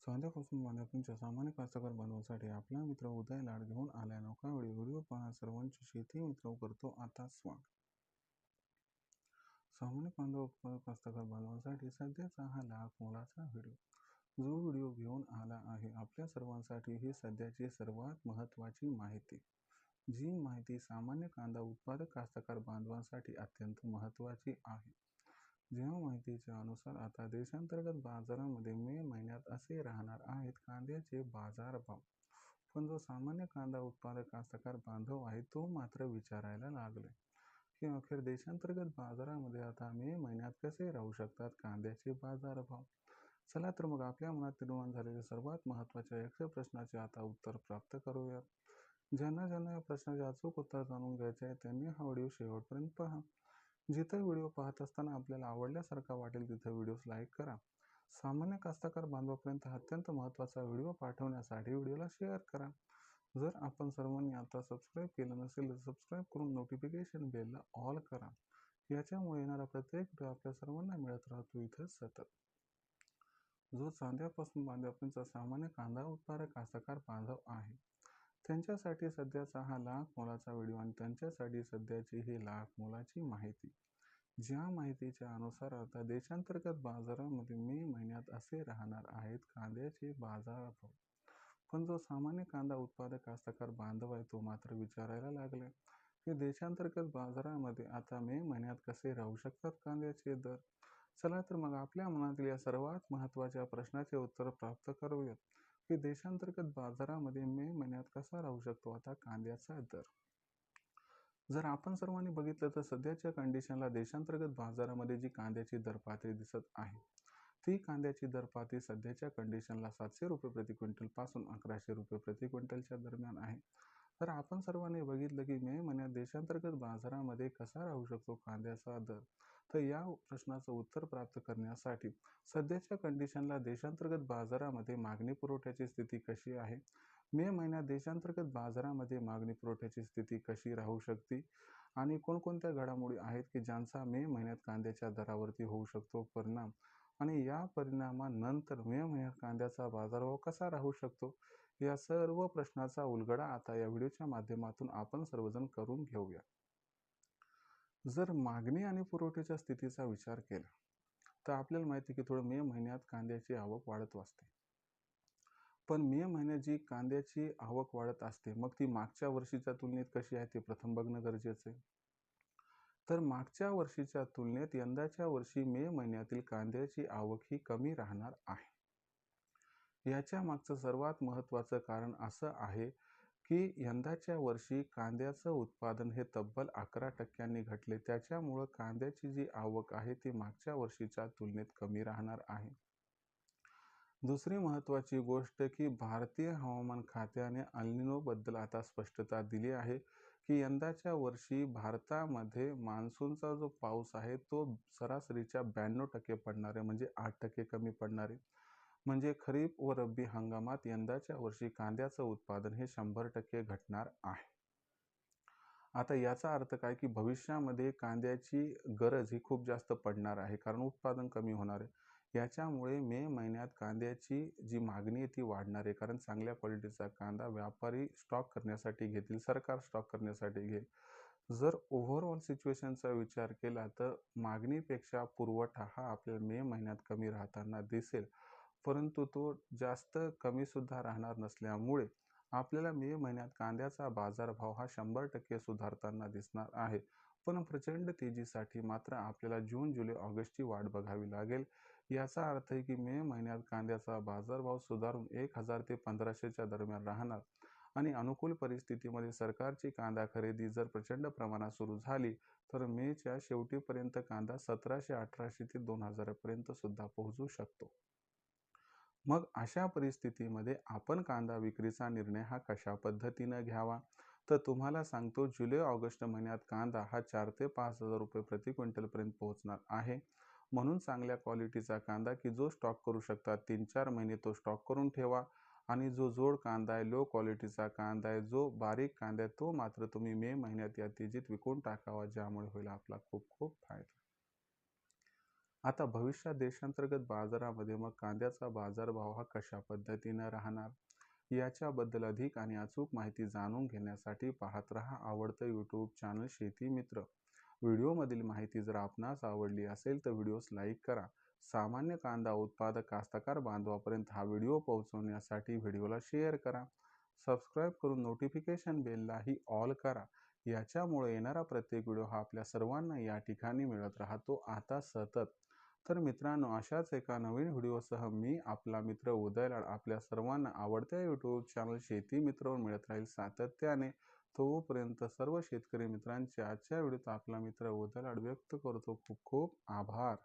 चांद्यापासून वाण्यापर्यंतच्या सामान्य कास्तकार बांधवांसाठी आपला मित्र उदय लाड घेऊन आलाय नौका व्हिडिओ पाहणार सर्वांचे शेती मित्र करतो आता स्वागत. सामान्य कांदा उत्पादक कास्तकार बांधवांसाठी सध्याचा हा लाख मोलाचा व्हिडिओ. जो व्हिडिओ घेऊन आला आहे आपल्या सर्वांसाठी ही सध्याची सर्वात महत्त्वाची माहिती. जी माहिती सामान्य कांदा उत्पादक कास्तकार बांधवांसाठी अत्यंत महत्त्वाची आहे. ज्या माहितीच्या अनुसार आता देशांतर्गत बाजारामध्ये मे महिन्यात असे राहणार आहेत कांद्याचे बाजारभाव. पण जो सामान्य कांदा उत्पादक कास्तकार बांधव आहे तो मात्र विचारायला लागले की अखेर देशांतर्गत बाजारामध्ये आता मे महिन्यात कसे राहू शकतात कांद्याचे बाजारभाव. चला तर मग आपल्या मनात निर्माण झालेल्या सर्वात महत्त्वाच्या 100 प्रश्नाचे आता उत्तर प्राप्त करूयात. ज्यांना या प्रश्नाचे अचूक उत्तर जाणून घ्यायचे आहे त्यांनी हा व्हिडिओ शेवटपर्यंत पहा. जिथे व्हिडिओ पाहत असताना आपल्याला आवडल्यासारखा वाटेल तिथे व्हिडिओस लाईक करा. सामान्य कास्तकार बांधवापर्यंत हा अत्यंत महत्त्वाचा व्हिडिओ पाठवण्यासाठी व्हिडिओला शेअर करा. जर आपण सर्वांनी आता सबस्क्राईब केलं नसेल तर सबस्क्राईब करून नोटिफिकेशन बेलला ऑल करा. याच्यामुळे येणारा प्रत्येक व्हिडिओ आपल्या सर्वांना मिळत राहतो इथं सतत. जो चांद्यापासून बांध्यापर्यंतचा सामान्य कांदा उत्पादक कास्तकार बांधव आहे त्यांच्यासाठी सध्याचा हा लाख मोलाचा व्हिडिओ आणि त्यांच्यासाठी सध्याची ही लाख मोलाची माहिती. ज्या माहितीच्या अनुसार आता देशांतर्गत बाजारामध्ये मे महिन्यात असे राहणार आहेत कांद्याचे बाजारभाव. पण जो सामान्य कांदा उत्पादक कास्तकार बांधव आहे तो मात्र विचारायला लागले की देशांतर्गत बाजारामध्ये आता मे महिन्यात कसे राहू शकतात कांद्याचे दर. चला तर मग आपल्या मनातील या सर्वात महत्त्वाच्या प्रश्नाचे उत्तर प्राप्त करूयात की देशांतर्गत बाजारामध्ये मे महिन्यात कसा राहू शकतो आता कांद्याचा दर. जर आपण सर्वांनी बघितलं तर सध्याच्या कंडिशनला देशांतर्गत बाजारामध्ये जी कांद्याची दर पातळी दिसत आहे ती कांद्याची दर पातळी सध्याच्या कंडिशनला 700 रुपये प्रति क्विंटल पासून 1100 रुपये प्रति क्विंटलच्या दरम्यान आहे. तर आपण सर्वांनी बघितलं की मे महिन्यात देशांतर्गत बाजारामध्ये कसा राहू शकतो कांद्याचा दर. तर या प्रश्नाचं उत्तर प्राप्त करण्यासाठी सध्याच्या कंडिशनला देशांतर्गत बाजारामध्ये मागणी पुरवठ्याची स्थिती कशी आहे, मे महिन्यात देशांतर्गत बाजारामध्ये मागणी पुरवठ्याची स्थिती कशी राहू शकते आणि कोणकोणत्या घडामोडी आहेत की ज्यांचा मे महिन्यात कांद्याच्या दरावरती होऊ शकतो परिणाम आणि या परिणामानंतर मे महिन्यात कांद्याचा बाजारभाव कसा राहू शकतो, या सर्व प्रश्नाचा उलगडा आता या व्हिडिओच्या माध्यमातून आपण सर्वजण करून घेऊया. जर मागणी आणि पुरवठ्याच्या स्थितीचा विचार केला तर आपल्याला माहिती आहे की थोडं मे महिन्यात कांद्याची आवक वाढत असते. पण मे महिन्यात जी कांद्याची आवक वाढत असते मग ती मागच्या वर्षीच्या तुलनेत कशी आहे ते प्रथम बघणं गरजेचं आहे. तर मागच्या वर्षीच्या तुलनेत यंदाच्या वर्षी मे महिन्यातील कांद्याची आवक ही कमी राहणार आहे. याच्या मागचं सर्वात महत्त्वाचं कारण असं आहे की यंदाच्या वर्षी कांद्याचं उत्पादन हे तब्बल 11% घटले. त्याच्यामुळं कांद्याची जी आवक आहे ती मागच्या वर्षीच्या तुलनेत कमी राहणार आहे. दुसरी महत्त्वाची गोष्ट की भारतीय हवामान खात्याने अल निनोबद्दल आता स्पष्टता दिली आहे की यंदाच्या वर्षी भारतामध्ये मान्सूनचा जो पाऊस आहे तो सरासरीच्या 92% पडणार आहे, म्हणजे 8% कमी पडणार आहे. म्हणजे खरीप व रब्बी हंगामात यंदाच्या वर्षी कांद्याचं उत्पादन हे 100% घटणार आहे. आता याचा अर्थ काय की भविष्यामध्ये कांद्याची गरज ही खूप जास्त पडणार आहे कारण उत्पादन कमी होणार आहे. याच्यामुळे मे महिन्यात कांद्याची जी मागणी आहे ती वाढणार आहे कारण चांगल्या क्वालिटीचा कांदा व्यापारी स्टॉक करण्यासाठी घेतील, सरकार स्टॉक करण्यासाठी घेईल. जर ओव्हरऑल सिच्युएशनचा विचार केला तर मागणीपेक्षा पुरवठा हा आपल्याला मे महिन्यात कमी राहताना दिसेल, परंतु तो जास्त कमी सुद्धा राहणार नसल्यामुळे आपल्याला मे महिन्यात कांद्याचा बाजारभाव हा 100% सुधारताना दिसणार आहे. पण प्रचंड तेजीसाठी मात्र आपल्याला जून, जुलै, ऑगस्टची वाट बघावी लागेल. याचा अर्थ आहे की मे महिन्यात कांद्याचा बाजारभाव सुधारून 1000 ते 1500च्या दरम्यान राहणार आणि अनुकूल परिस्थितीमध्ये सरकारची कांदा खरेदी जर प्रचंड प्रमाणात सुरू झाली तर मेच्या शेवटीपर्यंत कांदा 1700, 1800 ते 2000 पर्यंत सुद्धा पोहोचू शकतो. मग अशा परिस्थितीमध्ये आपण कांदा विक्रीचा निर्णय हा कशा पद्धतीनं घ्यावा, तर तुम्हाला सांगतो जुलै ऑगस्ट महिन्यात कांदा हा 4 ते 5000 रुपये प्रति क्विंटलपर्यंत पोहोचणार आहे. म्हणून चांगल्या क्वालिटीचा कांदा की जो स्टॉक करू शकता 3-4 महिने तो स्टॉक करून ठेवा आणि जो जोड कांदा आहे, लो क्वालिटीचा कांदा आहे, जो बारीक कांदा आहे तो मात्र तुम्ही मे महिन्यात या तेजीत विकून टाकावा, ज्यामुळे होईल आपला खूप खूप फायदा. आता भविष्यात देशांतर्गत बाजारामध्ये मग कांद्याचा बाजारभाव हा कशा पद्धतीनं राहणार, याच्याबद्दल अधिक आणि अचूक माहिती जाणून घेण्यासाठी पाहत रहा आवडतं यूट्यूब चॅनल शेती मित्र. व्हिडिओमधील माहिती जर आपणास आवडली असेल तर व्हिडिओस लाईक करा. सामान्य कांदा उत्पादक कास्तकार बांधवापर्यंत हा व्हिडिओ पोहोचवण्यासाठी व्हिडिओला शेअर करा. सबस्क्राईब करून नोटिफिकेशन बेललाही ऑल करा. याच्यामुळे येणारा प्रत्येक व्हिडिओ हा आपल्या सर्वांना या ठिकाणी मिळत राहतो आता सतत. तर मित्रांनो, अशाच एका नवीन व्हिडिओसह मी आपला मित्र उदयलाड आपल्या सर्वांना आवडत्या यूट्यूब चॅनल शेती मित्रवर मिळत राहील सातत्याने. तोपर्यंत सर्व शेतकरी मित्रांचे आजच्या व्हिडिओत आपला मित्र उदयलाड व्यक्त करतो खूप खूप आभार.